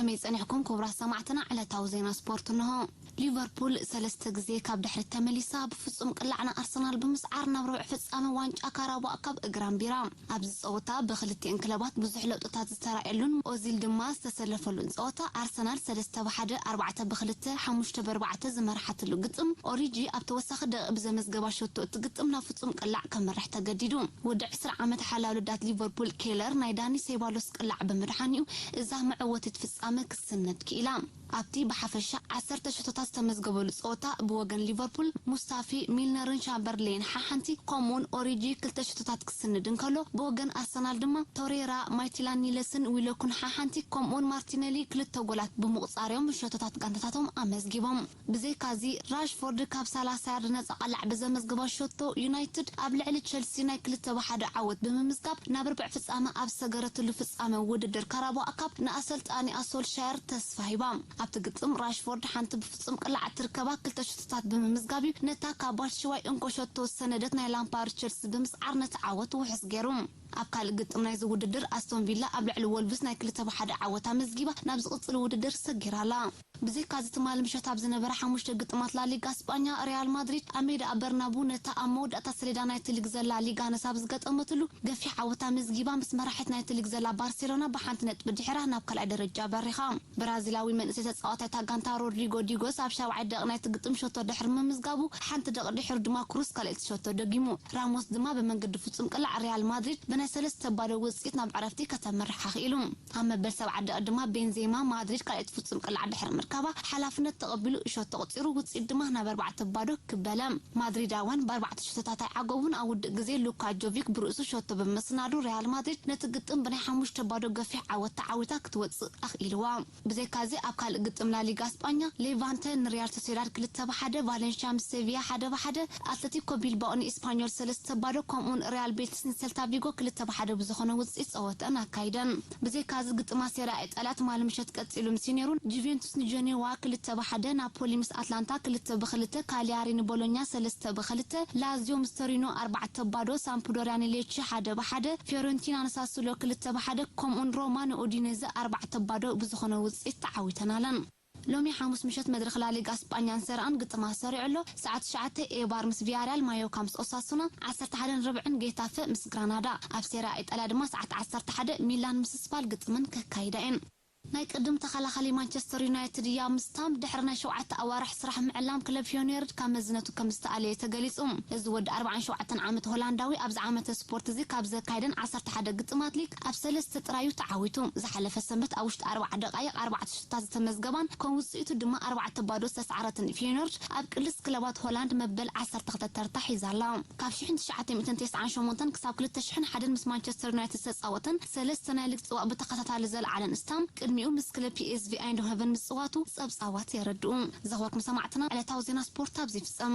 كمي صنعكم كبرى سمعتنا على توزينا سبورت انه ليفربول ثلاث غزي كاب دحر التمليسا بفصم قلعنا ارسنال بمسعرنا بربع فصامه وانጫ كارابو اكاب اغرامبيرا ابز صوتا بخلتين كلبات بزح لوطታት ዝተራእየሉን ኦዚል ድማ ዝተሰለፈሉን ጾታ አርሰናል 3-1 4-2 5-4 ዝመርሐትሉ ግጥም ኦሪጂ ኣብ ተወሳኺ ደቂቕ ብዘመዝገባ ሸቶ ትግጥም ናብ ፍጹም ቅላዕ ከመርሕ ተገዲዱ ወዲ 10 ዓመት ሓላውልዳት ሊቨርፑል ኬለር ናይ ዳኒ ሴባሎስ ቅላዕ በመድሓኒኡ እዛ መዕወትት ፍጻመ ክስነት ክኢላ ኣብቲ በሓፈሻ 10 ሸቶታት ተመዝገበሉ ጾታ ብወገን ሊቨርፑል ሙስታፊ ሚልነርን ቻምበርሌን ሓንቲ ኮሙን ኦሪጂ ክልተ ሸቶታት ክስንድን ከሎ ብወገን አርሰናል ድማ ቶሬራ ማይቲላን ኒለስን ዊሎኩን ሓንቲ ኮሙን ማርቲኔሊ ክልተ ጎላት ብምቕጻርዮም ሸቶታት ጋንታታቶም ኣመዝጊቦም ብዘይካዚ ራሽፎርድ ካብ 30 ያርድ ነፃ ቀላዕ ብዘመዝገባ ሸቶ ዩናይትድ ኣብ ልዕሊ ቸልሲ ናይ 2-1 ዓወት ብምምዝጋብ ናብ ርብዕ ፍጻመ ኣብ ሰገረትሉ ፍጻመ ውድድር ካራቦ ኣካብ ንኣሰልጣኒ ሶልሻየር ተስፋ ሂባ ኣብቲ ግጥም ራሽፎርድ ሓንቲ ብፍጹም ቅላዕ ትርከባ ክልተ ሸቶታት ብምምዝጋብ ነታ ካብ ባርሽዋይ እንኮ ሸቶ ሰነደት ናይ ላምፓርድ ቸልሲ ብምስዓር ነታ ዓወት ውሕስ ገይሩ ኣብ ካልእ ግጥም ናይ ዝውድድር ኣስቶን ቪላ ኣብ ልዕሊ ወልቭስ ናይ 2-1 ዓወት ኣመዝጊባ ናብ ዝቕጽል ውድድር ሰጊራላ ብዘይካዚ ትማል ምሸት ኣብ ዝነበረ 5 ግጥማት ላሊጋ እስጳኛ ሪያል ማድሪድ ኣብ ሜዳ በርናቡ ነታ ኣብ መወዳእታ ሰሌዳ ናይቲ ሊግ ዘላ ሊጋ ነሳብ ዝገጠመትሉ ገፊሕ ዓወት ኣመዝጊባ ምስ መራሒት ናይቲ ሊግ ዘላ ባርሴሎና ብሓንቲ ነጥቢ ድሕራ ናብ ካልኣይ ደረጃ በሪኻ ብራዚላዊ መንእሰይ ተጻዋታይ ታጋንታ ሮድሪጎ ዲጎስ ኣብ 7 ደቂቕ ናይቲ ግጥም ሸቶ ድሕር ምምዝጋቡ ሓንቲ ደቂቕ ድሕር ድማ ክሩስ ካልኣይቲ ሸቶ ደጊሙ ራሞስ ድማ ብመንገዲ ፍጹም ቅላዕ ሪያል ማድሪድ በናይ 3 ባዶ ውጽኢት ናብ ዓረፍቲ ከተመርሓ ኽኢሉ ኣብ መበል 7 ደቂቕ ድማ ቤንዜማ ማድሪድ ካልኣይቲ ፍጹም ቅላዕ ድሕር ምርካባ ሓላፍነት ተቐቢሉ ሸቶ ቆፂሩ ውጽኢት ድማ ናብ 4 ባዶ ክበለ ማድሪዳውያን ብ4 ሸቶታት ዓገቡን ኣብ ውድእ ግዜ ሉካ ጆቪክ ብርእሱ ሸቶ በመስናዱ ሪያል ማድሪድ ነቲ ግጥም ብናይ 5 ባዶ ገፊሕ ዓወት ተዓዊታ ክትወጽእ ኣኽኢልዋ ብዘይካዚ ኣብ ካልእ ግጥም ላሊጋ እስጳኛ ሌቫንተ ንሪያል ሶሴዳድ 2-1 ቫሌንሺያ ምስ ሴቪያ 1-1 አትሌቲኮ ቢልባኦ ንኢስፓኞል 3 ባዶ ከምኡን ሪያል ቤቲስ ንሴልታ ቪጎ 2-1 ብዝኾነ ውጽኢት ጸወተን ኣካይደን ብዘይካዚ ግጥማ ሴሪያ ኢጣልያ ትማል ምሸት ቀጺሉ ምስኔሩን ጁቬንቱስ ንጀኔዋ 2-1 ናፖሊ ምስ አትላንታ 2-2 ካሊያሪ ንቦሎኛ 3-2 ላዚዮ ምስ ቶሪኖ 4 ባዶ ሳምፕዶሪያ ንሌቼ 1-1 ፊዮረንቲና ንሳሱሎ 2-1 ከምኡን ሮማ ንኡዲኔዘ 4 ባዶ ብዝኾነ ውጽኢት ተዓዊተናለን ሎሚ ሓሙስ ምሸት መድረኽ ላሊጋ እስጳኛን ሰራን ግጥማ ሰሪዑሎ ሰዓት 9 ኤባር ምስ ቪያሪያል ማዮካ ምስ ኦሳሱና 11:40 ጌታፈ ምስ ግራናዳ ኣብ ሴሪያ ኢጣልያ ድማ ሰዓት 11 ሚላን ምስ ስፓል ግጥምን ከካይዳን ናይ ቅድም ተኸላኸሊ ማንቸስተር ዩናይትድ ያ ምስታም ድሕርና 7 ኣዋርሕ ስራሕ ምዕላም ክለብ ፊዮኔር ካብ መዝነቱ ከም ዝተኣለየ ተገሊጹ እዚ ወዲ 47 ዓመት ሆላንዳዊ ኣብ ዝዓመተ ስፖርት እዚ ካብ ዘካይደን 11 ግጥማት ሊግ ኣብ 3 ጥራዩ ተዓዊቱ ዝሓለፈ ሰንበት ኣብ ውሽጢ 40 ደቂቕ 4 ሸቶታት ዝተመዝገባን ከም ውጽኢቱ ድማ 4 ባዶ ዝተሰዓረትን ፊዮኔር ኣብ ቅልስ ክለባት ሆላንድ መበል 12 ተርታ ሒዛላ ካብ 1998 ክሳብ 2001 ምስ ማንቸስተር ዩናይትድ ተጻወተን 3 ናይ ሊግ ጽዋእ ብተኸታታሊ ዘለዓለን እስታም ቅድሚኡ ምስ ክለብ PSV ኣይንድሆቨን ምጽዋቱ ጸብጻዋት የረድኡ ዘኽወርኩም ሰማዕትና ዕለታዊ ዜና ስፖርት ኣብ ዝፍጸም